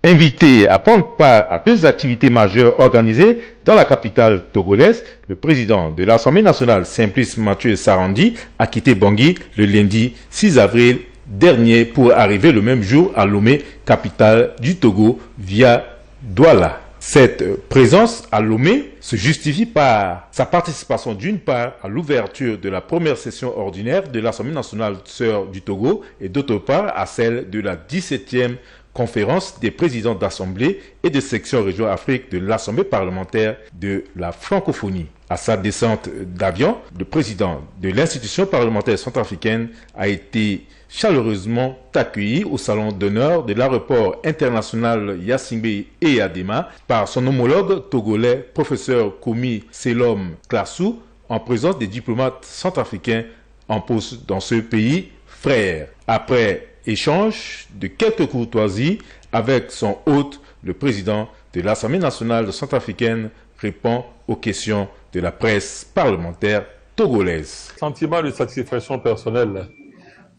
Invité à prendre part à deux activités majeures organisées dans la capitale togolaise, le président de l'Assemblée nationale, Simplice Mathieu Sarandi, a quitté Bangui le lundi 6 avril dernier pour arriver le même jour à Lomé, capitale du Togo, via Douala. Cette présence à Lomé se justifie par sa participation d'une part à l'ouverture de la première session ordinaire de l'Assemblée nationale sœur du Togo et d'autre part à celle de la 17e conférence des présidents d'assemblée et de section région Afrique de l'Assemblée parlementaire de la francophonie. À sa descente d'avion, le président de l'institution parlementaire centrafricaine a été chaleureusement accueilli au salon d'honneur de l'aéroport international Yassingbe et Adema par son homologue togolais, professeur Komi Selom Klassou, en présence des diplomates centrafricains en poste dans ce pays frère. Après échange de quelques courtoisies avec son hôte, le président de l'Assemblée nationale centrafricaine répond aux questions de la presse parlementaire togolaise. Sentiment de satisfaction personnelle.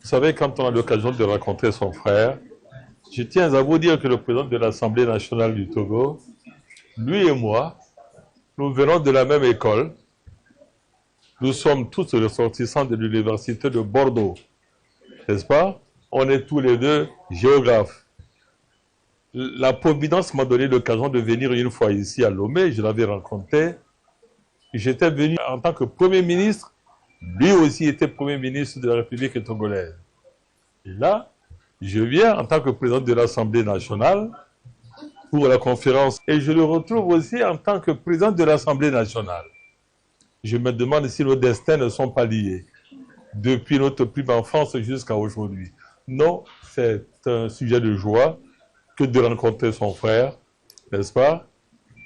Vous savez, quand on a l'occasion de rencontrer son frère, je tiens à vous dire que le président de l'Assemblée nationale du Togo, lui et moi, nous venons de la même école. Nous sommes tous ressortissants de l'université de Bordeaux, n'est-ce pas? On est tous les deux géographes. La Providence m'a donné l'occasion de venir une fois ici à Lomé, je l'avais rencontré. J'étais venu en tant que Premier ministre, lui aussi était Premier ministre de la République togolaise. Et là, je viens en tant que président de l'Assemblée nationale pour la conférence et je le retrouve aussi en tant que président de l'Assemblée nationale. Je me demande si nos destins ne sont pas liés depuis notre plus enfance jusqu'à aujourd'hui. Non, c'est un sujet de joie que de rencontrer son frère, n'est-ce pas?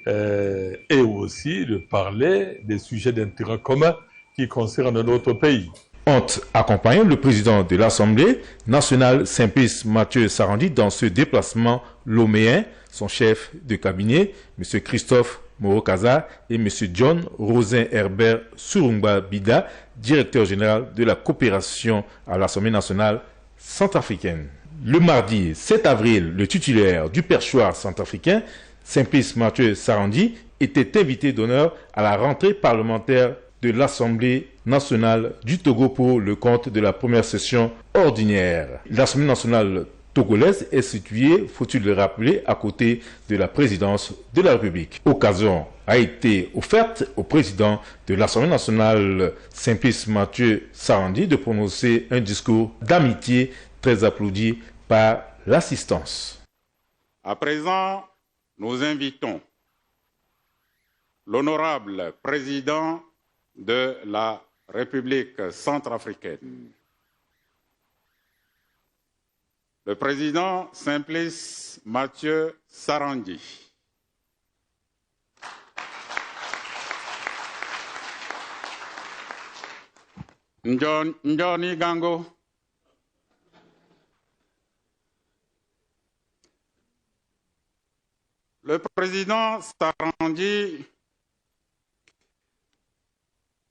Et aussi de parler des sujets d'intérêt commun qui concernent notre pays. Ont accompagné le président de l'Assemblée nationale, Simplice Mathieu Sarandi, dans ce déplacement loméen, son chef de cabinet, M. Christophe Morokaza, et M. John Rosin Herbert Surungba Bida, directeur général de la coopération à l'Assemblée nationale centrafricaine. Le mardi 7 avril, le titulaire du perchoir centrafricain, Simplice Mathieu Sarandi, était invité d'honneur à la rentrée parlementaire de l'Assemblée nationale du Togo pour le compte de la première session ordinaire. L'Assemblée nationale togolaise est située, faut-il le rappeler, à côté de la présidence de la République. Occasion a été offerte au président de l'Assemblée nationale, Simplice Mathieu Sarandi, de prononcer un discours d'amitié très applaudi par l'assistance. À présent, nous invitons l'honorable président de la République centrafricaine, le président Simplice Mathieu Sarandi. Njoni Gango. Le président Sarandi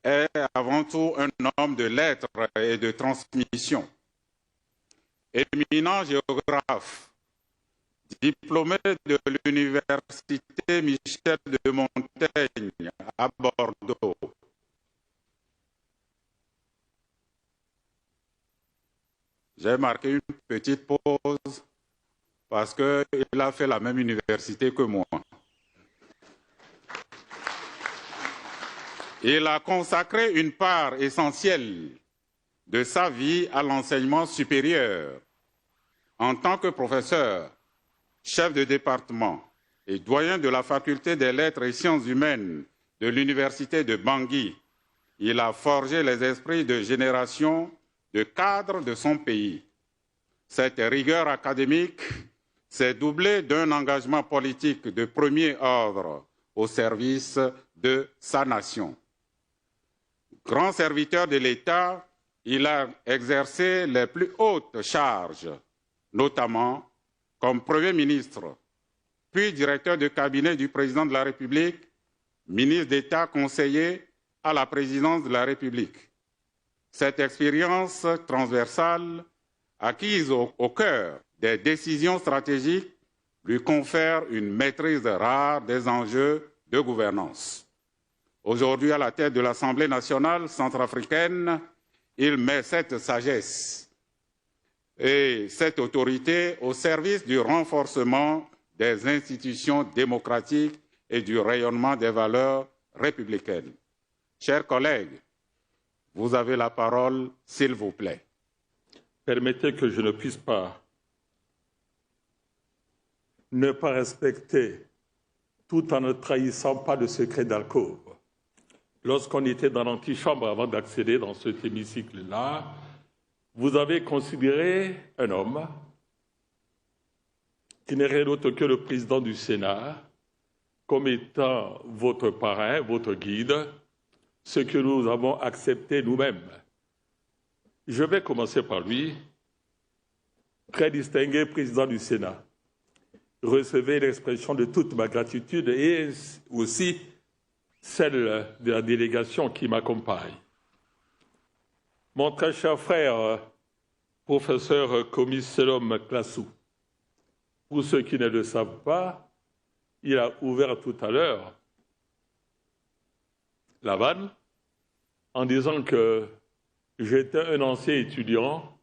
est avant tout un homme de lettres et de transmission. Éminent géographe, diplômé de l'université Michel de Montaigne à Bordeaux. J'ai marqué une petite pause parce qu'il a fait la même université que moi. Il a consacré une part essentielle de sa vie à l'enseignement supérieur. En tant que professeur, chef de département et doyen de la faculté des lettres et sciences humaines de l'université de Bangui, il a forgé les esprits de générations de cadres de son pays. Cette rigueur académique s'est doublée d'un engagement politique de premier ordre au service de sa nation. Grand serviteur de l'État, il a exercé les plus hautes charges, notamment comme Premier ministre, puis directeur de cabinet du président de la République, ministre d'État conseiller à la présidence de la République. Cette expérience transversale, acquise au cœur des décisions stratégiques, lui confère une maîtrise rare des enjeux de gouvernance. Aujourd'hui, à la tête de l'Assemblée nationale centrafricaine, il met cette sagesse et cette autorité au service du renforcement des institutions démocratiques et du rayonnement des valeurs républicaines. Chers collègues, vous avez la parole, s'il vous plaît. Permettez que je ne puisse pas ne pas respecter, tout en ne trahissant pas le secret d'alcôve. Lorsqu'on était dans l'antichambre avant d'accéder dans cet hémicycle-là, vous avez considéré un homme qui n'est rien d'autre que le président du Sénat comme étant votre parrain, votre guide, ce que nous avons accepté nous-mêmes. Je vais commencer par lui. Très distingué président du Sénat, recevez l'expression de toute ma gratitude et aussi celle de la délégation qui m'accompagne. Mon très cher frère, professeur Komi Selom Klassou, pour ceux qui ne le savent pas, il a ouvert tout à l'heure la vanne en disant que j'étais un ancien étudiant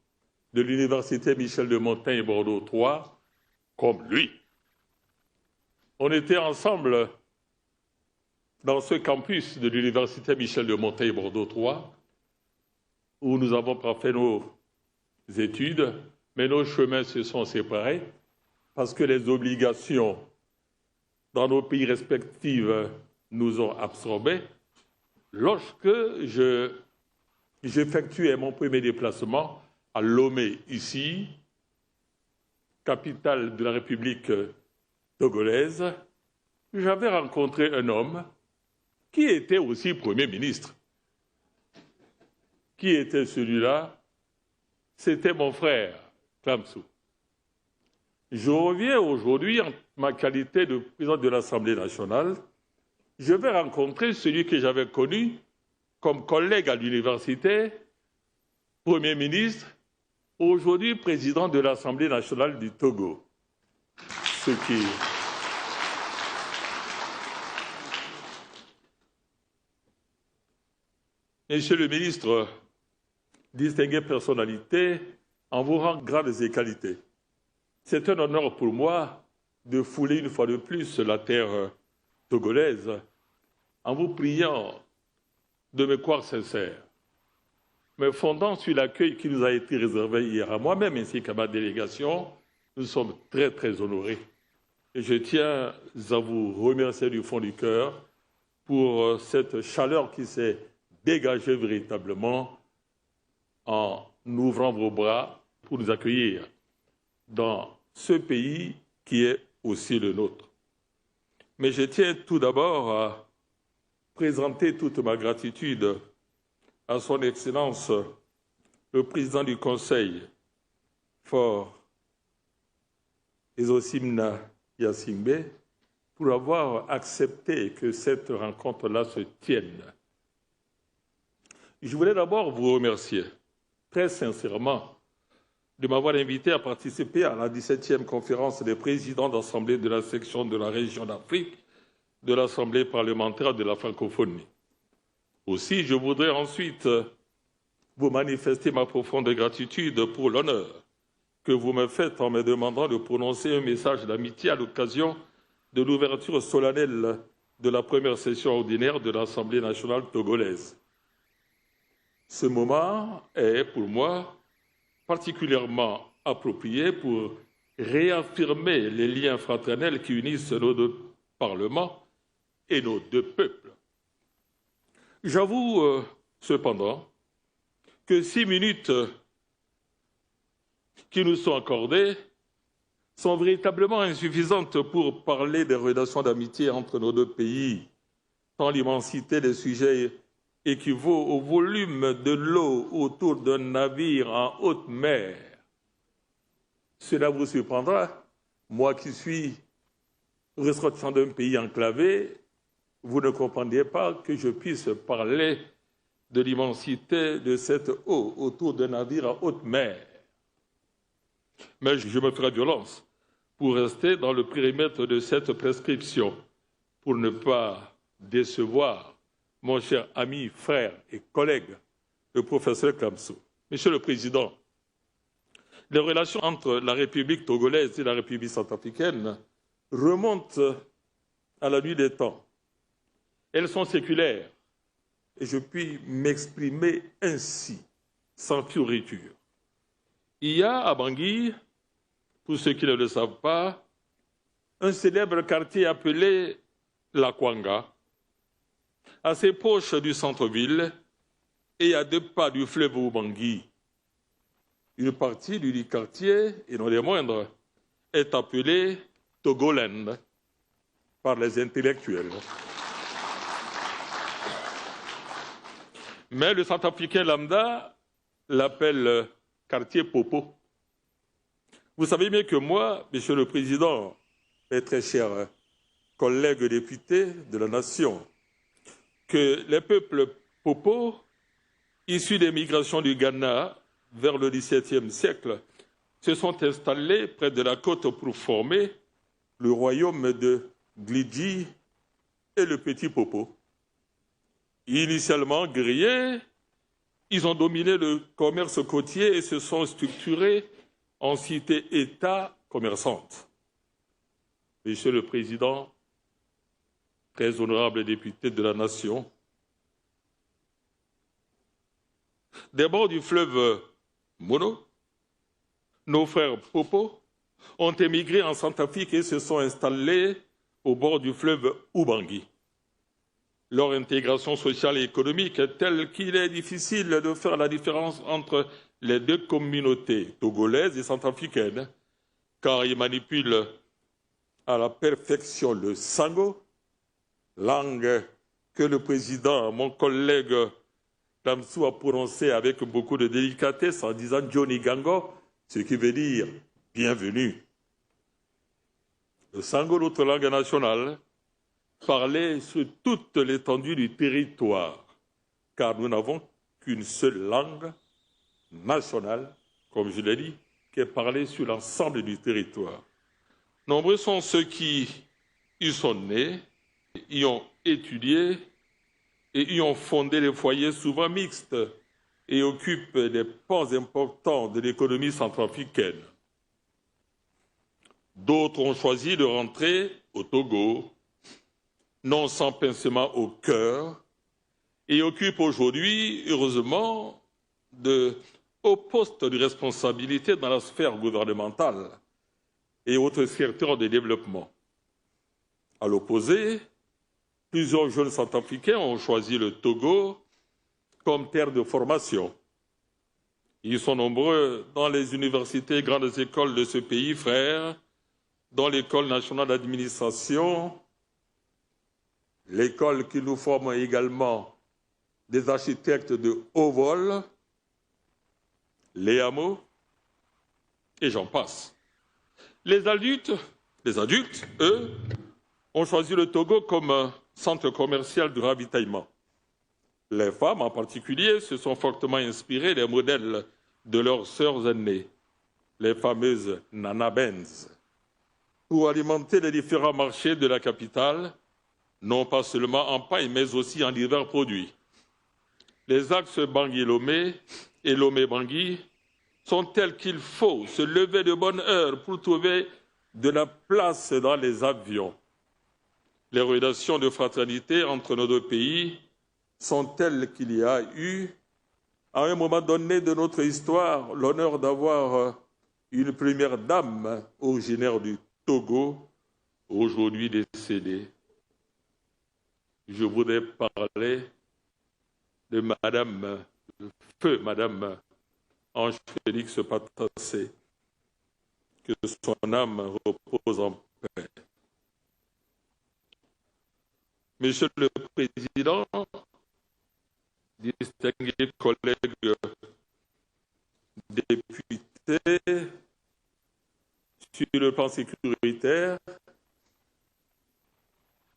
de l'Université Michel de Montaigne Bordeaux 3, comme lui. On était ensemble dans ce campus de l'Université Michel de Montaigne Bordeaux 3, où nous avons pas fait nos études, mais nos chemins se sont séparés parce que les obligations dans nos pays respectifs nous ont absorbés. Lorsque j'effectuais mon premier déplacement à Lomé, ici, capitale de la République togolaise, j'avais rencontré un homme qui était aussi Premier ministre. Qui était celui-là? C'était mon frère, Klamsou. Je reviens aujourd'hui en ma qualité de président de l'Assemblée nationale. Je vais rencontrer celui que j'avais connu comme collègue à l'université, Premier ministre, aujourd'hui président de l'Assemblée nationale du Togo. Monsieur le ministre, distinguée personnalité, en vous rend grades et qualités. C'est un honneur pour moi de fouler une fois de plus la terre togolaise en vous priant de me croire sincère, me fondant sur l'accueil qui nous a été réservé hier à moi-même ainsi qu'à ma délégation. Nous sommes très, très honorés. Et je tiens à vous remercier du fond du cœur pour cette chaleur qui s'est dégagée véritablement en ouvrant vos bras pour nous accueillir dans ce pays qui est aussi le nôtre. Mais je tiens tout d'abord à présenter toute ma gratitude à son Excellence, le président du Conseil, Fort Ezosimna Yasingbe, pour avoir accepté que cette rencontre-là se tienne. Je voulais d'abord vous remercier très sincèrement de m'avoir invité à participer à la 17e conférence des présidents d'Assemblée de la section de la région d'Afrique de l'Assemblée parlementaire de la francophonie. Aussi, je voudrais ensuite vous manifester ma profonde gratitude pour l'honneur que vous me faites en me demandant de prononcer un message d'amitié à l'occasion de l'ouverture solennelle de la première session ordinaire de l'Assemblée nationale togolaise. Ce moment est, pour moi, particulièrement approprié pour réaffirmer les liens fraternels qui unissent nos deux parlements et nos deux peuples. J'avoue cependant que 6 minutes qui nous sont accordées sont véritablement insuffisantes pour parler des relations d'amitié entre nos deux pays, tant l'immensité des sujets équivaut au volume de l'eau autour d'un navire en haute mer. Cela vous surprendra, moi qui suis ressortissant d'un pays enclavé, vous ne comprenez pas que je puisse parler de l'immensité de cette eau autour d'un navire en haute mer. Mais je me ferai violence pour rester dans le périmètre de cette prescription, pour ne pas décevoir mon cher ami, frère et collègue, le professeur Kamsou. Monsieur le Président, les relations entre la République togolaise et la République centrafricaine remontent à la nuit des temps. Elles sont séculaires et je puis m'exprimer ainsi, sans fioriture. Il y a à Bangui, pour ceux qui ne le savent pas, un célèbre quartier appelé La Kwanga, assez proche du centre-ville et à 2 pas du fleuve Ubangui. Une partie du quartier, et non des moindres, est appelée Togoland par les intellectuels. Mais le centrafricain lambda l'appelle quartier Popo. Vous savez bien que moi, Monsieur le Président, mes très chers collègues députés de la Nation, que les peuples Popo, issus des migrations du Ghana vers le XVIIe siècle, se sont installés près de la côte pour former le royaume de Glidji et le Petit Popo. Initialement guerriers, ils ont dominé le commerce côtier et se sont structurés en cités-États commerçantes. Monsieur le Président, très honorable député de la Nation, des bords du fleuve Mono, nos frères Popo ont émigré en Centrafrique et se sont installés au bord du fleuve Ubangui. Leur intégration sociale et économique est telle qu'il est difficile de faire la différence entre les 2 communautés, togolaises et centrafricaines, car ils manipulent à la perfection le sango, langue que le président, mon collègue Kamsou, a prononcée avec beaucoup de délicatesse en disant Johnny Gango, ce qui veut dire bienvenue. Le sango, notre langue nationale, parlée sur toute l'étendue du territoire, car nous n'avons qu'une seule langue nationale, comme je l'ai dit, qui est parlée sur l'ensemble du territoire. Nombreux sont ceux qui y sont nés, y ont étudié et y ont fondé des foyers souvent mixtes et occupent des pans importants de l'économie centrafricaine. D'autres ont choisi de rentrer au Togo, non sans pincement au cœur, et occupent aujourd'hui, heureusement, de hauts postes de responsabilité dans la sphère gouvernementale et autres secteurs de développement. À l'opposé, plusieurs jeunes centrafricains ont choisi le Togo comme terre de formation. Ils sont nombreux dans les universités et grandes écoles de ce pays frère, dans l'École nationale d'administration, l'école qui nous forme également des architectes de haut vol, les hameaux, et j'en passe. Les adultes, eux, ont choisi le Togo comme un centre commercial de ravitaillement. Les femmes, en particulier, se sont fortement inspirées des modèles de leurs sœurs aînées, les fameuses Nana Benz, pour alimenter les différents marchés de la capitale, non pas seulement en paille, mais aussi en divers produits. Les axes Bangui-Lomé et Lomé-Bangui sont tels qu'il faut se lever de bonne heure pour trouver de la place dans les avions. Les relations de fraternité entre nos 2 pays sont telles qu'il y a eu, à un moment donné de notre histoire, l'honneur d'avoir une première dame originaire du Togo, aujourd'hui décédée. Je voudrais parler de Madame Ange Félix Patassé, que son âme repose en paix. Monsieur le Président, distingués collègues députés, sur le plan sécuritaire,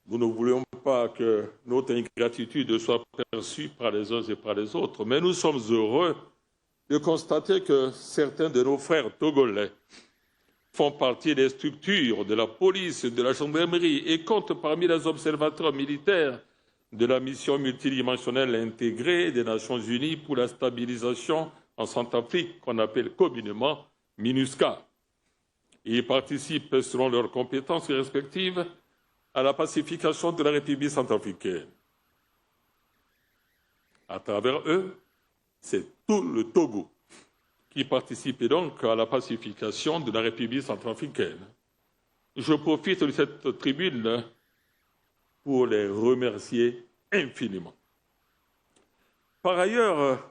nous ne voulions pas que notre ingratitude soit perçue par les uns et par les autres, mais nous sommes heureux de constater que certains de nos frères togolais font partie des structures de la police, de la gendarmerie et comptent parmi les observateurs militaires de la mission multidimensionnelle intégrée des Nations Unies pour la stabilisation en Centrafrique, qu'on appelle communément MINUSCA. Ils participent, selon leurs compétences respectives, à la pacification de la République centrafricaine. À travers eux, c'est tout le Togo qui participe donc à la pacification de la République centrafricaine. Je profite de cette tribune pour les remercier infiniment. Par ailleurs,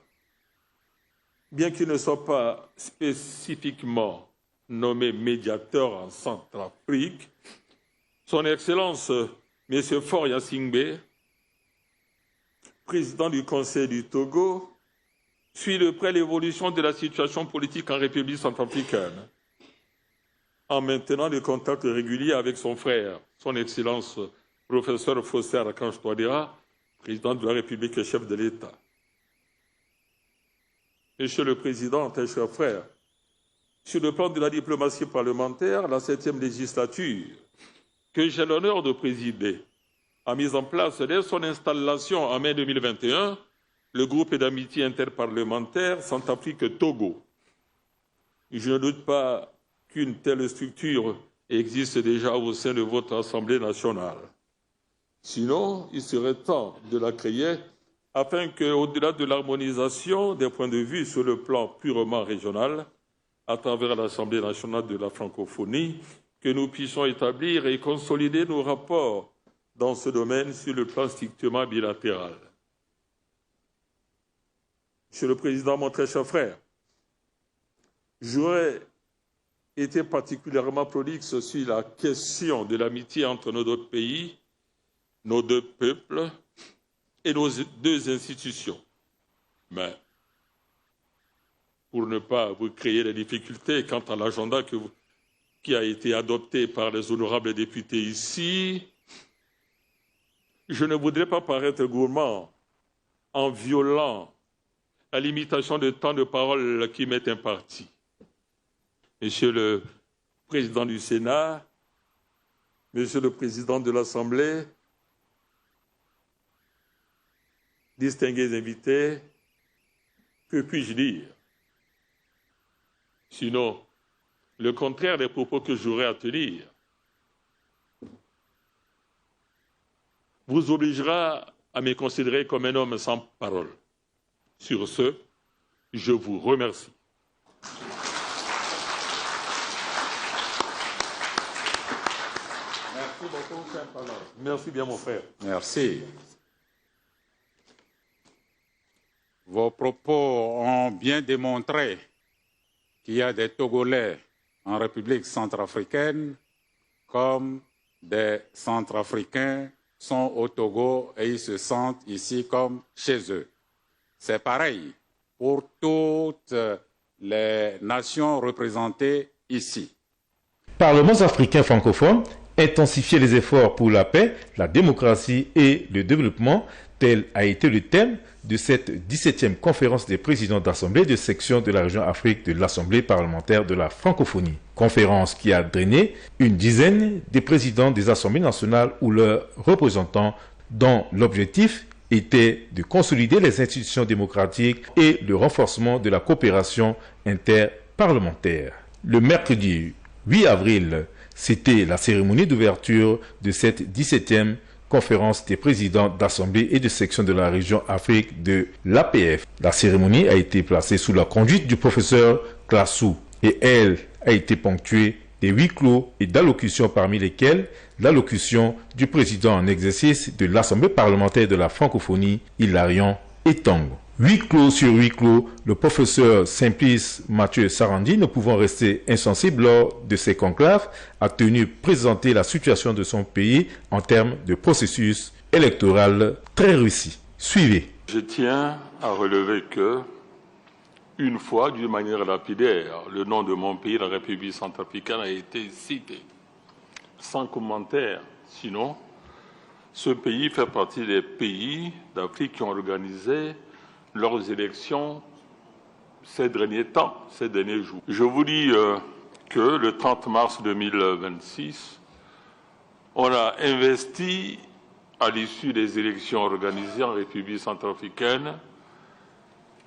bien qu'il ne soit pas spécifiquement nommé médiateur en Centrafrique, Son Excellence M. Faure Gnassingbé, président du Conseil du Togo, suit de près l'évolution de la situation politique en République centrafricaine, en maintenant des contacts réguliers avec son frère, son Excellence professeur Faustin Archange Touadéra, président de la République et chef de l'État. Monsieur le Président, très cher frère, sur le plan de la diplomatie parlementaire, la 7e législature, que j'ai l'honneur de présider, a mis en place dès son installation en mai 2021 le groupe d'amitié interparlementaire Centrafrique-Togo. Je ne doute pas qu'une telle structure existe déjà au sein de votre Assemblée nationale. Sinon, il serait temps de la créer afin qu'au-delà de l'harmonisation des points de vue sur le plan purement régional, à travers l'Assemblée nationale de la francophonie, que nous puissions établir et consolider nos rapports dans ce domaine sur le plan strictement bilatéral. Monsieur le Président, mon très cher frère, j'aurais été particulièrement prolixe sur la question de l'amitié entre nos deux pays, nos deux peuples et nos deux institutions. Mais pour ne pas vous créer des difficultés quant à l'agenda qui a été adopté par les honorables députés ici, je ne voudrais pas paraître gourmand en violant la limitation de temps de parole qui m'est impartie. Monsieur le Président du Sénat, Monsieur le Président de l'Assemblée, distingués invités, que puis-je dire? Sinon, le contraire des propos que j'aurais à tenir vous obligera à me considérer comme un homme sans parole. Sur ce, je vous remercie. Merci beaucoup, Saint-Palais. Merci bien, mon frère. Merci. Vos propos ont bien démontré qu'il y a des Togolais en République centrafricaine comme des Centrafricains sont au Togo et ils se sentent ici comme chez eux. C'est pareil pour toutes les nations représentées ici. Parlements africains francophones, intensifier les efforts pour la paix, la démocratie et le développement, tel a été le thème de cette 17e conférence des présidents d'assemblée de section de la région Afrique de l'Assemblée parlementaire de la francophonie. Conférence qui a drainé une dizaine des présidents des assemblées nationales ou leurs représentants dont l'objectif était de consolider les institutions démocratiques et le renforcement de la coopération interparlementaire. Le mercredi 8 avril, c'était la cérémonie d'ouverture de cette 17e conférence des présidents d'assemblée et de section de la région Afrique de l'APF. La cérémonie a été placée sous la conduite du professeur Klassou et elle a été ponctuée des huis clos et d'allocutions parmi lesquelles l'allocution du président en exercice de l'Assemblée parlementaire de la francophonie, Hilarion Etongo. Huis clos sur huis clos, le professeur Simplice Mathieu Sarandi, ne pouvant rester insensible lors de ces conclaves, a tenu présenter la situation de son pays en termes de processus électoral très réussi. Suivez. Je tiens à relever que, une fois, d'une manière lapidaire, le nom de mon pays, la République centrafricaine, a été cité. Sans commentaire, sinon, ce pays fait partie des pays d'Afrique qui ont organisé leurs élections ces derniers temps, ces derniers jours. Je vous dis que le 30 mars 2026, on a investi, à l'issue des élections organisées en République centrafricaine,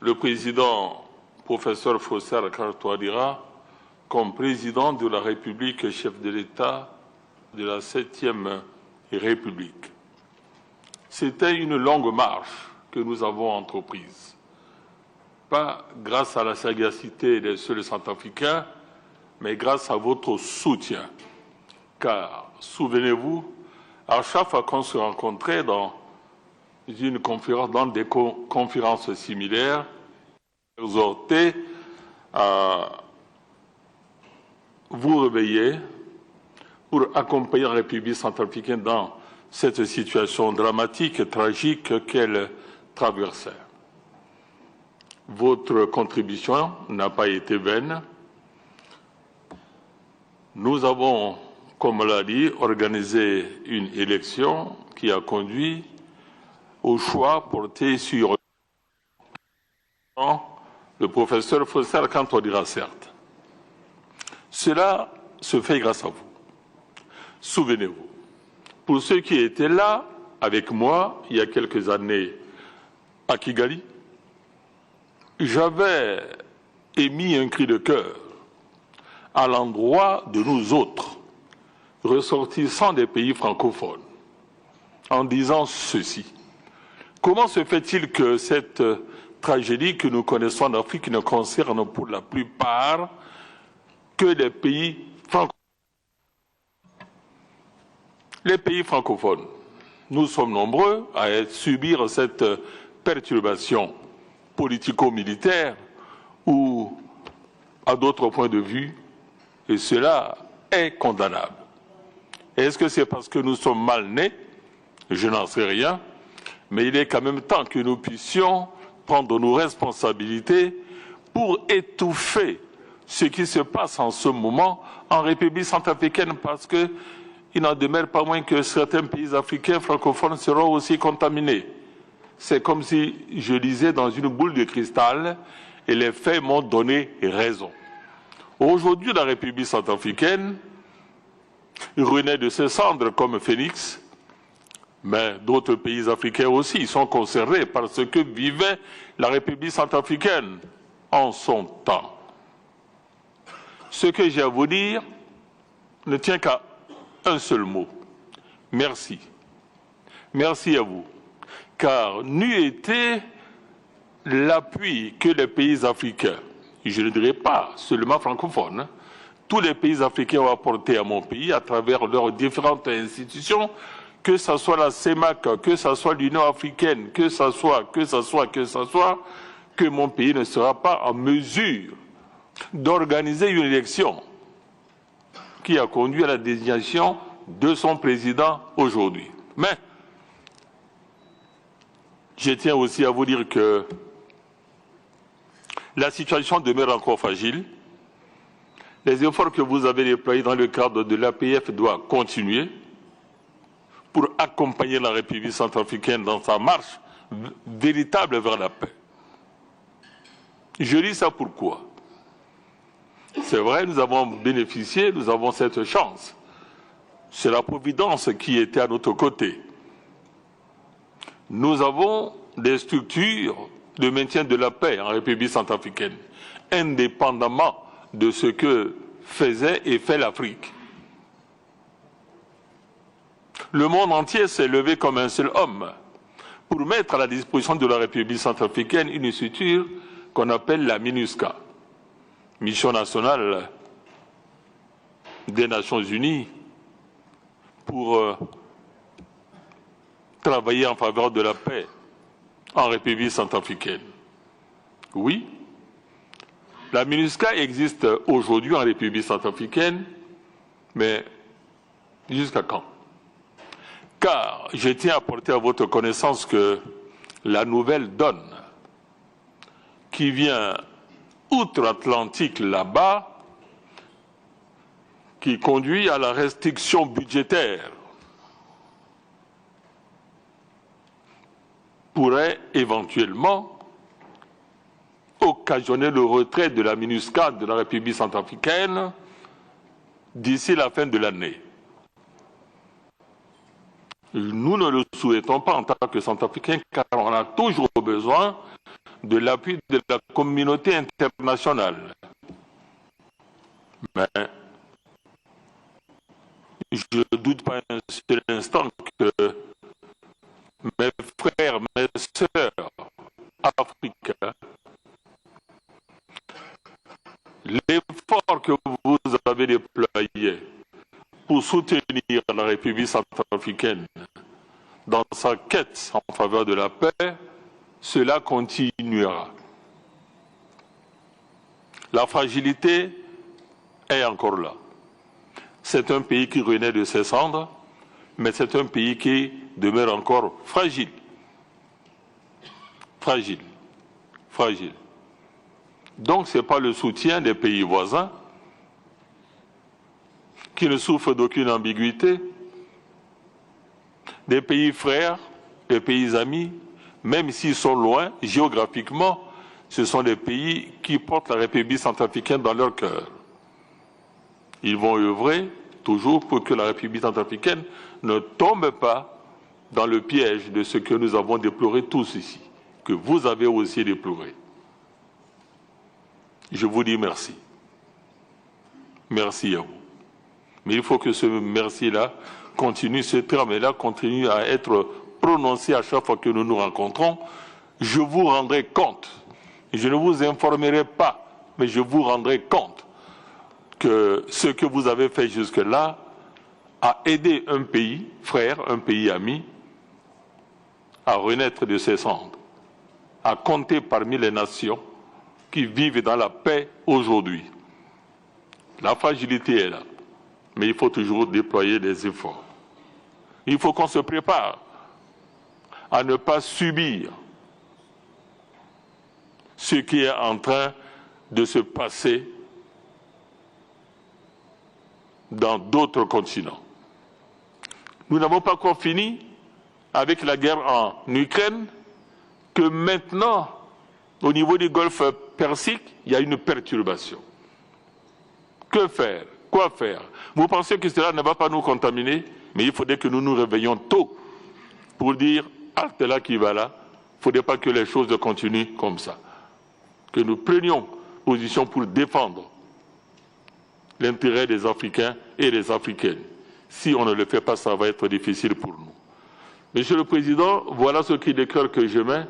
le président professeur Fausser Kartouadira comme président de la République, chef de l'État de la 7e République. C'était une longue marche que nous avons entreprise, pas grâce à la sagacité des seuls centrafricains, mais grâce à votre soutien. Car, souvenez-vous, à chaque fois qu'on se rencontrait dans une conférence, dans des conférences similaires, exhorté à vous réveiller pour accompagner la République centrafricaine dans cette situation dramatique et tragique qu'elle traversait. Votre contribution n'a pas été vaine. Nous avons, comme on l'a dit, organisé une élection qui a conduit au choix porté sur le professeur Fausser Kartouadira, certes. Cela se fait grâce à vous. Souvenez-vous, pour ceux qui étaient là avec moi il y a quelques années à Kigali, j'avais émis un cri de cœur à l'endroit de nous autres, ressortissants des pays francophones, en disant ceci. Comment se fait-il que cette tragédie que nous connaissons en Afrique ne concerne pour la plupart que les pays francophones? Les pays francophones, nous sommes nombreux à subir cette perturbation politico-militaire ou à d'autres points de vue, et cela est condamnable. Est-ce que c'est parce que nous sommes mal nés? Je n'en sais rien, mais il est quand même temps que nous puissions prendre nos responsabilités pour étouffer ce qui se passe en ce moment en République centrafricaine, parce qu'il n'en demeure pas moins que certains pays africains francophones seront aussi contaminés. C'est comme si je lisais dans une boule de cristal et les faits m'ont donné raison. Aujourd'hui, la République centrafricaine renaît de ses cendres comme Phénix, mais d'autres pays africains aussi sont concernés par ce que vivait la République centrafricaine en son temps. Ce que j'ai à vous dire ne tient qu'à un seul mot. Merci. Merci à vous. Car n'eût été l'appui que les pays africains, je ne dirais pas seulement francophones, tous les pays africains ont apporté à mon pays à travers leurs différentes institutions, que ce soit la CEMAC, que ce soit l'Union africaine, que mon pays ne sera pas en mesure d'organiser une élection qui a conduit à la désignation de son président aujourd'hui. Mais je tiens aussi à vous dire que la situation demeure encore fragile. Les efforts que vous avez déployés dans le cadre de l'APF doivent continuer pour accompagner la République centrafricaine dans sa marche véritable vers la paix. Je dis ça pourquoi? C'est vrai, nous avons bénéficié, nous avons cette chance. C'est la Providence qui était à notre côté. Nous avons des structures de maintien de la paix en République centrafricaine, indépendamment de ce que faisait et fait l'Afrique. Le monde entier s'est levé comme un seul homme pour mettre à la disposition de la République centrafricaine une structure qu'on appelle la MINUSCA, Mission nationale des Nations Unies, pour travailler en faveur de la paix en République centrafricaine. Oui, la MINUSCA existe aujourd'hui en République centrafricaine, mais jusqu'à quand? Car je tiens à porter à votre connaissance que la nouvelle donne qui vient outre-Atlantique là-bas, qui conduit à la restriction budgétaire, pourrait éventuellement occasionner le retrait de la MINUSCA de la République centrafricaine d'ici la fin de l'année. Nous ne le souhaitons pas en tant que Centrafricains, car on a toujours besoin de l'appui de la communauté internationale. Mais je ne doute pas un seul instant que mes frères, mes sœurs africains, l'effort que vous avez déployé pour soutenir la République centrafricaine dans sa quête en faveur de la paix, cela continuera. La fragilité est encore là. C'est un pays qui renaît de ses cendres, mais c'est un pays qui demeure encore fragile. Fragile. Fragile. Donc ce n'est pas le soutien des pays voisins qui ne souffrent d'aucune ambiguïté, des pays frères, des pays amis, même s'ils sont loin géographiquement, ce sont des pays qui portent la République centrafricaine dans leur cœur. Ils vont œuvrer toujours pour que la République centrafricaine ne tombe pas dans le piège de ce que nous avons déploré tous ici, que vous avez aussi déploré. Je vous dis merci. Merci à vous. Mais il faut que ce merci-là continue, ce terme-là continue à être prononcé à chaque fois que nous nous rencontrons. Je vous rendrai compte. Je ne vous informerai pas, mais je vous rendrai compte que ce que vous avez fait jusque-là a aidé un pays frère, un pays ami, à renaître de ses cendres, à compter parmi les nations qui vivent dans la paix aujourd'hui. La fragilité est là, mais il faut toujours déployer des efforts. Il faut qu'on se prépare à ne pas subir ce qui est en train de se passer dans d'autres continents. Nous n'avons pas encore fini avec la guerre en Ukraine, que maintenant, au niveau du Golfe Persique, il y a une perturbation. Que faire? Quoi faire? Vous pensez que cela ne va pas nous contaminer? Mais il faudrait que nous nous réveillions tôt pour dire, halte là qui va là, il ne faudrait pas que les choses continuent comme ça. Que nous prenions position pour défendre l'intérêt des Africains et des Africaines. Si on ne le fait pas, ça va être difficile pour nous. Monsieur le Président, voilà ce qui déclare que je mets.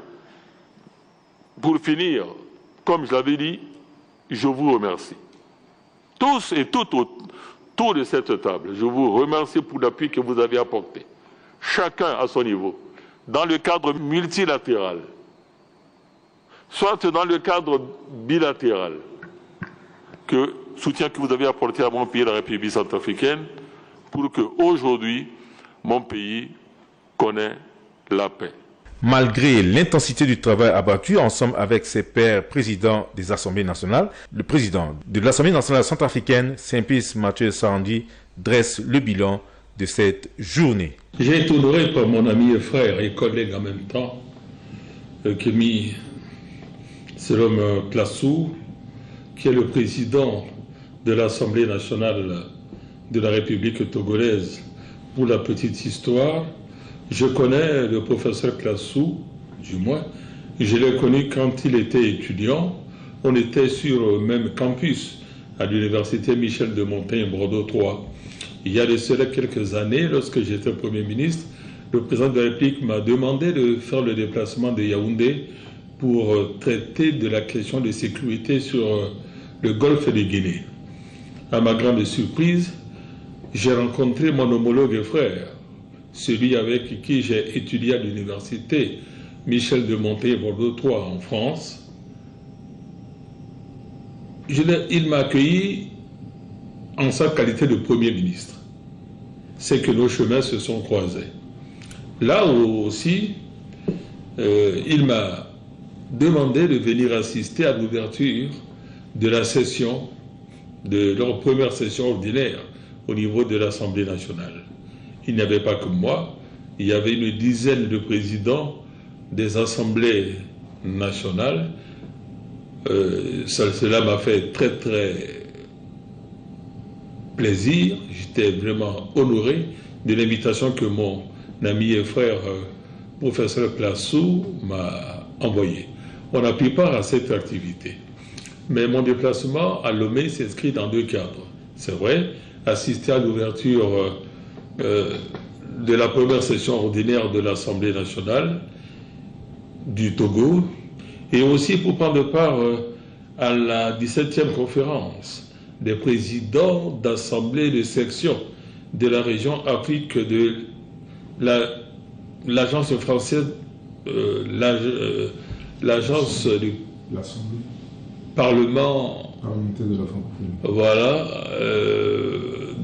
Pour finir, comme je l'avais dit, je vous remercie. Tous et toutes autour de cette table, je vous remercie pour l'appui que vous avez apporté. Chacun à son niveau, dans le cadre multilatéral, soit dans le cadre bilatéral, soutien que vous avez apporté à mon pays, la République centrafricaine, pour qu'aujourd'hui, mon pays connaisse la paix. Malgré l'intensité du travail abattu ensemble avec ses pairs présidents des Assemblées nationales, le président de l'Assemblée nationale centrafricaine, Simplice Mathieu Sarandi, dresse le bilan de cette journée. J'ai été honoré par mon ami et frère et collègue en même temps, Kémy Selom Klassou, qui est le président de l'Assemblée nationale de la République togolaise. Pour la petite histoire, je connais le professeur Klassou, du moins, je l'ai connu quand il était étudiant. On était sur le même campus à l'université Michel de Montaigne, Bordeaux 3. Il y a de cela quelques années, lorsque j'étais Premier ministre, le président de la République m'a demandé de faire le déplacement de Yaoundé pour traiter de la question de sécurité sur le golfe de Guinée. À ma grande surprise, j'ai rencontré mon homologue et frère, celui avec qui j'ai étudié à l'université Michel de Montaigne, Bordeaux 3 en France. Il m'a accueilli en sa qualité de Premier ministre. C'est que nos chemins se sont croisés. Là aussi, il m'a demandé de venir assister à l'ouverture de la session, de leur première session ordinaire au niveau de l'Assemblée nationale. Il n'y avait pas que moi, il y avait une dizaine de présidents des assemblées nationales. Cela m'a fait très plaisir, j'étais vraiment honoré de l'invitation que mon ami et frère, professeur Plassou, m'a envoyée. On a pris part à cette activité. Mais mon déplacement à Lomé s'inscrit dans 2 cadres. C'est vrai, assister à l'ouverture de la première session ordinaire de l'Assemblée nationale du Togo, et aussi pour prendre part à la 17e conférence des présidents d'assemblée de section de la région Afrique de l'agence française, l'agence du Parlement parlementaire de la francophonie. Voilà,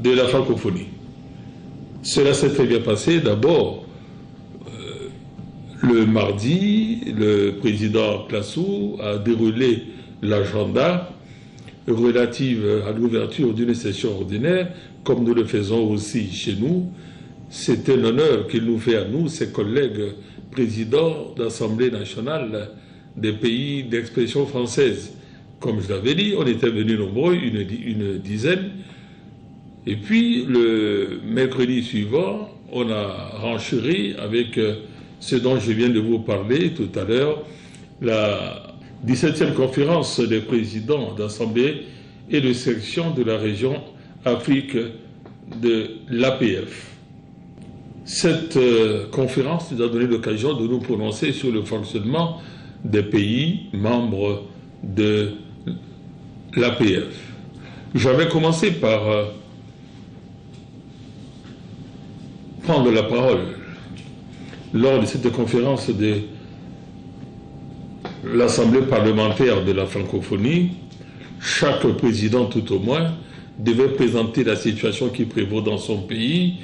de la francophonie. Cela s'est très bien passé. D'abord, le mardi, le président Plassou a déroulé l'agenda relative à l'ouverture d'une session ordinaire, comme nous le faisons aussi chez nous. C'est un honneur qu'il nous fait à nous, ses collègues présidents d'Assemblée nationale des pays d'expression française. Comme je l'avais dit, on était venus nombreux, une dizaine. Et puis, le mercredi suivant, on a renchéri avec ce dont je viens de vous parler tout à l'heure, la 17e conférence des présidents d'assemblée et de section de la région Afrique de l'APF. Cette conférence nous a donné l'occasion de nous prononcer sur le fonctionnement des pays membres de l'APF. J'avais commencé par prendre la parole lors de cette conférence de l'Assemblée parlementaire de la francophonie. Chaque président, tout au moins, devait présenter la situation qui prévaut dans son pays.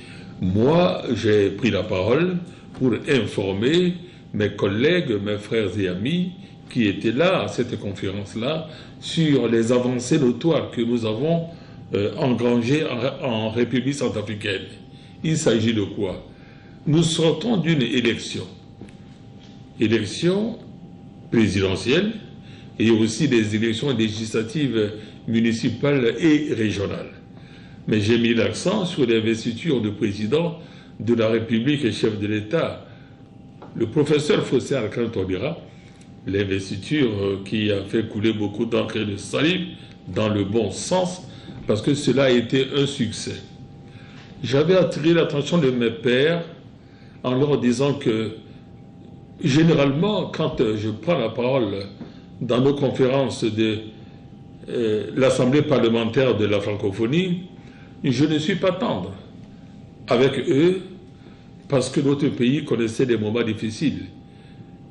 Moi, j'ai pris la parole pour informer mes collègues, mes frères et amis qui étaient là à cette conférence-là sur les avancées notoires que nous avons engrangées en République centrafricaine. Il s'agit de quoi? Nous sortons d'une élection présidentielle et aussi des élections législatives municipales et régionales. Mais j'ai mis l'accent sur l'investiture du président de la République et chef de l'État, le professeur Fossé Alkan Touadéra, l'investiture qui a fait couler beaucoup d'encre et de salive dans le bon sens, parce que cela a été un succès. J'avais attiré l'attention de mes pairs en leur disant que, généralement, quand je prends la parole dans nos conférences de l'Assemblée parlementaire de la francophonie, je ne suis pas tendre avec eux parce que notre pays connaissait des moments difficiles.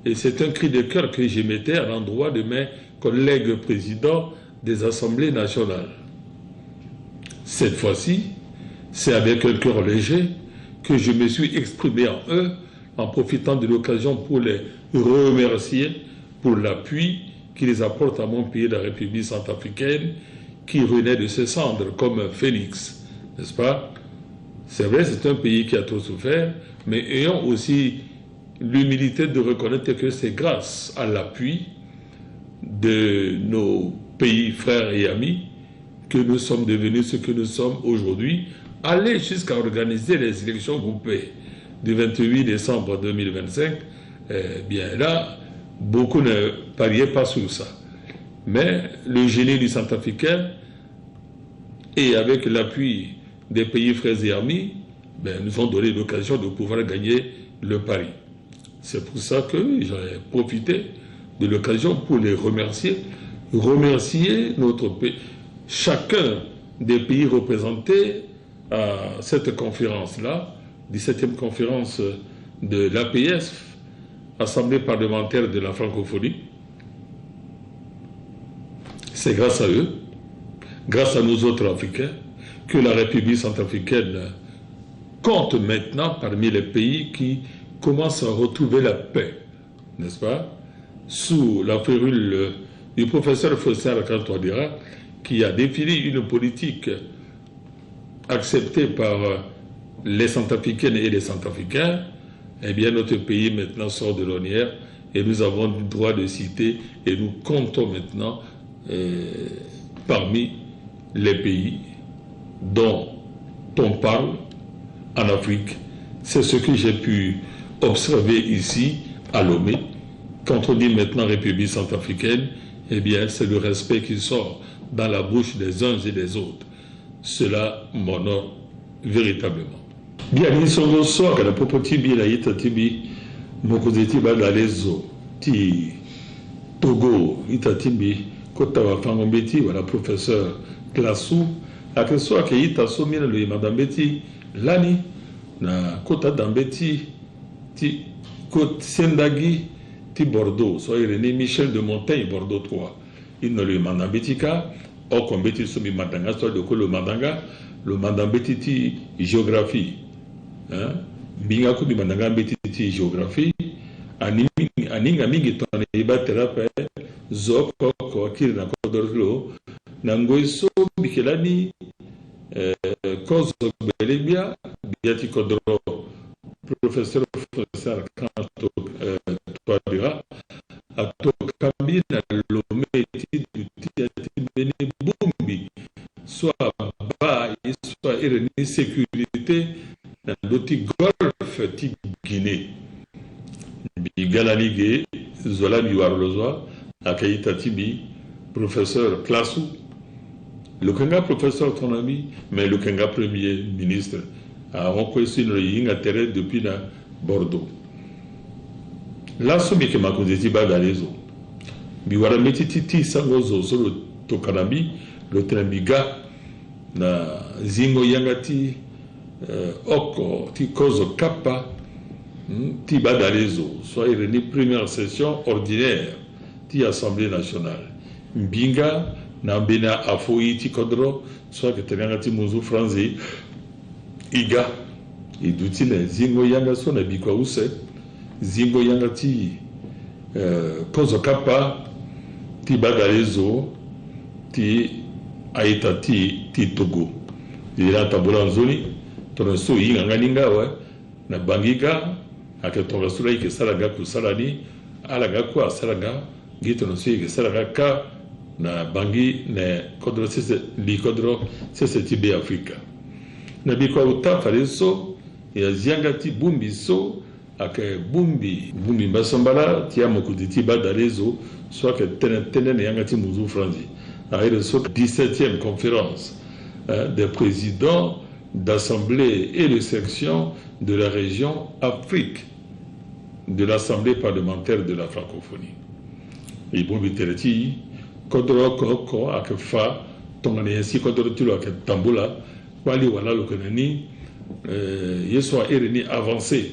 Et c'est un cri de cœur que j'émettais à l'endroit de mes collègues présidents des assemblées nationales. Cette fois-ci, c'est avec un cœur léger que je me suis exprimé en eux en profitant de l'occasion pour les remercier pour l'appui qu'ils apportent à mon pays, la République centrafricaine, qui renaît de ses cendres comme un phénix, n'est-ce pas? C'est vrai, c'est un pays qui a trop souffert, mais ayons aussi l'humilité de reconnaître que c'est grâce à l'appui de nos pays frères et amis que nous sommes devenus ce que nous sommes aujourd'hui, aller jusqu'à organiser les élections groupées du 28 décembre 2025, bien là, beaucoup ne pariaient pas sur ça. Mais le génie du centrafricain, et avec l'appui des pays frères et amis, nous ont donné l'occasion de pouvoir gagner le pari. C'est pour ça que j'ai profité de l'occasion pour les remercier notre pays, chacun des pays représentés à cette conférence-là, 17e conférence de l'APF, Assemblée parlementaire de la francophonie. C'est grâce à eux, grâce à nous autres Africains, que la République centrafricaine compte maintenant parmi les pays qui commencent à retrouver la paix, n'est-ce pas, sous la férule du professeur Fossé Alkan Touadéra, qui a défini une politique acceptée par les Centrafricaines et les Centrafricains. Eh bien, notre pays maintenant sort de l'ornière et nous avons le droit de citer et nous comptons maintenant parmi les pays dont on parle en Afrique, c'est ce que j'ai pu observer ici à Lomé. Quand on dit maintenant République centrafricaine, eh bien c'est le respect qui sort dans la bouche des uns et des autres. Cela m'honore véritablement. Bien, nous sommes au soir, que la propriété bien a tibi, mokozeti badalezo, ti Togo, itatibi, kota wa fangombeti, voilà professeur Klassou, à que soit que ita somina le madame Betty, lani, na kota d'ambeti, ti côte Sendagi, ti Bordeaux, soit René Michel de Montaigne, Bordeaux 3. Il ne lui madame Betika, or qu'on beti soumi madanga, soit de quoi le madame Betty ti géographie. Binga kubi mandanga betiti géographie aninga mingi tone ibaterape zoko ko akiri na kodorlo nangoiso bikelani kozo belebia biati kodro professeur kanto toadira ato kambina lometi duti bene bumbi soit ba soit ireni sécurité Doti golf ti Guinée. Bi Galaligé, Zola Biwarlozoa, Akaïta Tibi, professeur Klassou. Le Kenga professeur ton ami, mais le Kenga premier ministre a reconnu une intérêt depuis la Bordeaux. Là, ce que m'a dit Badalezo. Biwara Metiti Sangozo sur le Tokanami, le Trembiga, na Zingo Yangati. Oko, ti Kozo Kappa, ti Badalezo, soit réunie première session ordinaire, ti Assemblée nationale. Mbinga, Nambena Afoui, ti Kodro, soit que Tenangati Mouzou Franzi, Iga, et d'outine, Zingo Yanga son abikwa ouse, Zingo Yangati Kozo Kappa, ti Badalezo, ti Aitati, ti Togo. Il a taboulan zoni. Toronso yinga nganinga wa na bangiga ake toronso la yike salaga ku salani alaga ku asalaga gitoronso yike salaga ka na bangi ne kodro sese li kodro sese tibe Afrika na biko uta faleso ya ziangati bumbi so ake bumbi mbasambala tiamo kuditi badalezo soit que tenen yangati muzu franzi a ile so 17e conférence des présidents d'assemblée et de section de la région Afrique de l'Assemblée parlementaire de la francophonie. Et bon, Vitereti, Kodro Koko, Akefa, Tonganesi, Kodro Tulo, Tambola, Wali Wala Lokanani, Yeswa Ereni avancé,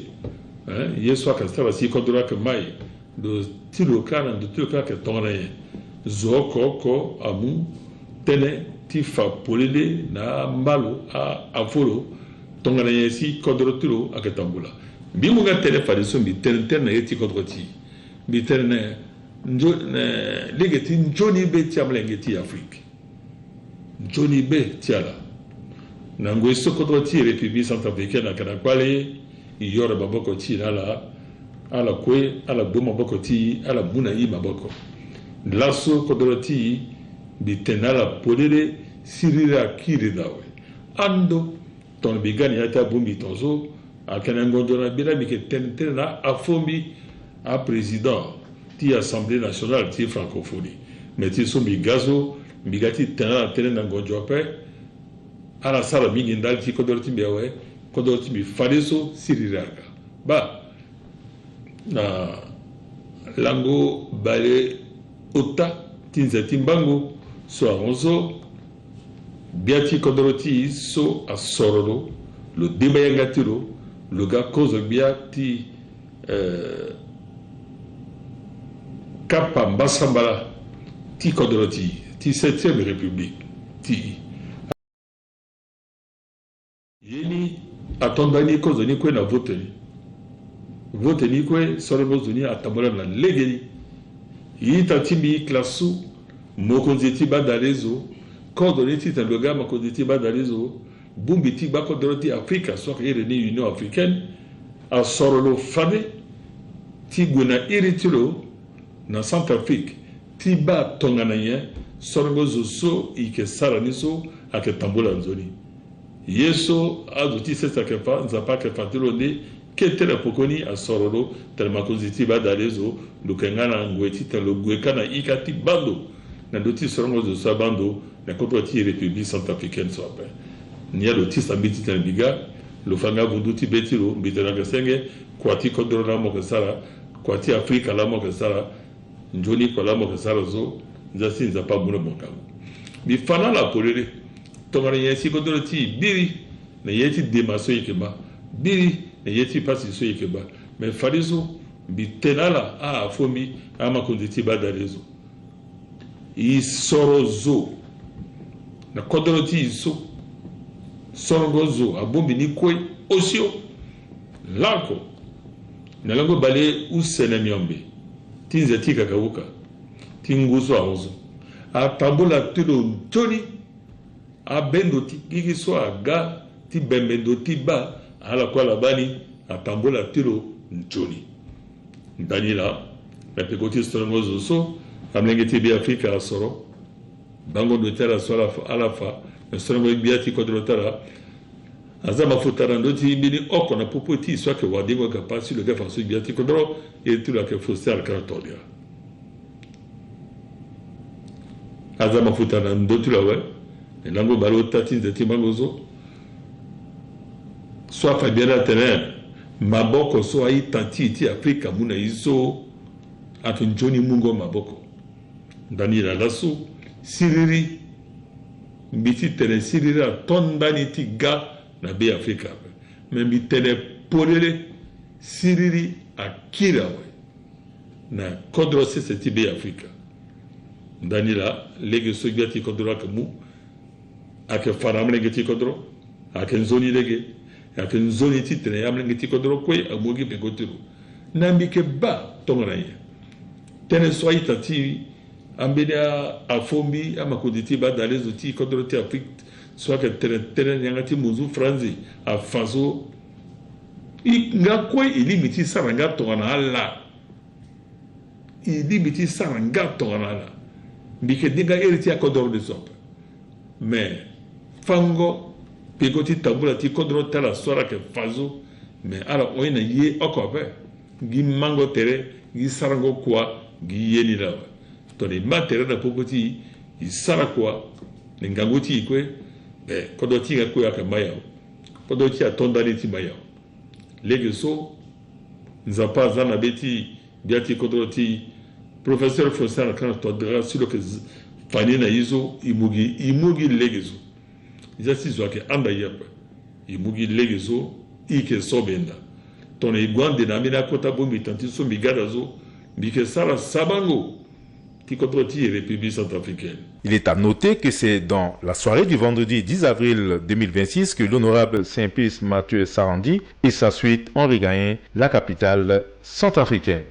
Yeswa Kastabasi, Kodro Kamai, de Tilokan, de Tilokan, Tonganay, Zoko, Amu, Tene, Tifa Polele na Mbalo a Afolo tongana yesi kodroturo akatambula bimunga telefa so bi terne yeti kodroti bi terne njo legeti njoni be tiamlengeti Afrique njoni be tiala nango so kodroti République centrafricaine akana kwale yoro baboko ti ala kwe ala boma boko ti ala buna yi maboko laso kodroti bitenala polele sirira kiridawe ando ton bigani ata bumbi tonzo akanangondona bila bike tentena afombi a président ti assemblée nationale ti francophonie mais ti so bigazo bigati tenala tenena ngonjope ala sala mingi ndal ti kodorti biawe kodorti bi faleso siriraga ba na lango bale ota tinzati mbango so aronzo biati kodoroti so asorolo le debayangatiro le gars cause biati kapa mbasambala ti kodoroti ti 7e république ti yeni atondani cause ni kwe na vote ni kwe sorbo zuni atamola na legeli yita tibi klasu mokonzeti badalezo kodoreti tamboga mokonzeti badalezo bumbiti bakodoroti Afrika soit réunie Union africaine a sorolo fane ti gwena iritilo na Centrafrique ti ba tongana ye sorbo zo so ike saraniso ake tambola nzoni yeso azuti sesa kefa nzapa kefa tilonde ketela pokoni asorolo tellement koziti badalezo lukengana ngweti telo gwekana ikati bando na doti sorongo zo sabando na kopoti République centrafricaine sope nia doti sambiti tanbiga lufanga bunduti betilo mbitela kesenge kwati kodro na mokesara kwati Afrika la mokesara njoni kwa la mokesara zo nzasi nzapa muna mokango bifana la polele tongana yesi kodro ti biri na yeti demaso yikeba biri na yeti pasi so yikeba mais farizo bitenala a fomi ama konditi badalezo isorozo na kodro ti iso sorogozo abombi ni koi osio lako na lango bale usene miombe tinze tika kawuka tinguzo aozo atambola tulo ntoni abendo ti gigiso aga ti bembendo ti ba ala kwa labani atambola tulo ntoni danila la pekoti sorogozo so amlenge ti bi Afrika asoro bango do tera sola alafa sorogo biati kodrotara azama futara ndoti bini oko na popoti soit que wadingo kapasi le gafa so biati kodro et tout la que fosse al karatolia azama futara ndoti la we nango balo tati de timangozo soit fabiana tener maboko so ai tanti ti Afrika muna iso atunjoni mungo maboko ndani la lasu siriri mbiti tene sirira tondani ti ga na be Afrika me mbitene polele siriri akira we na kodro se ti be Afrika ndani la lege so biati kodro akamu ake faramle ngeti kodro ake nzoni lege ake nzoni ti tene amle ngeti kodro kwe amogi pe kotiro na mbike ba tongana ye tene so aita ti ambenia afombi amakoditi badalezo ti kodro ti Afrique soit que tere nyangati muzu franzi a faso nga kwe ilimiti saranga tongana ala ilimiti saranga tongana ala mbike dinga eriti a kodro de sope mais fango pegoti tabula ti kodro tala sora ke faso mais ala oina ye okope gi mango tere gi sarango kwa gi yeni la to ni matere na pokoti isara kwa ngangoti ikwe kodoti ga kwa kamaya kodoti atondani ti maya lege so nzapa zana beti biati kodoti professeur Fosar kan to dra sur le que fanina izo imugi legezo jasi zo ke anda yapa imugi legezo ike sobenda ton igwande na mina kota bombi tanti so migada zo bike sara sabango. République centrafricaine. Il est à noter que c'est dans la soirée du vendredi 10 avril 2026 que l'honorable Simplice Mathieu Sarandi et sa suite ont regagné la capitale centrafricaine.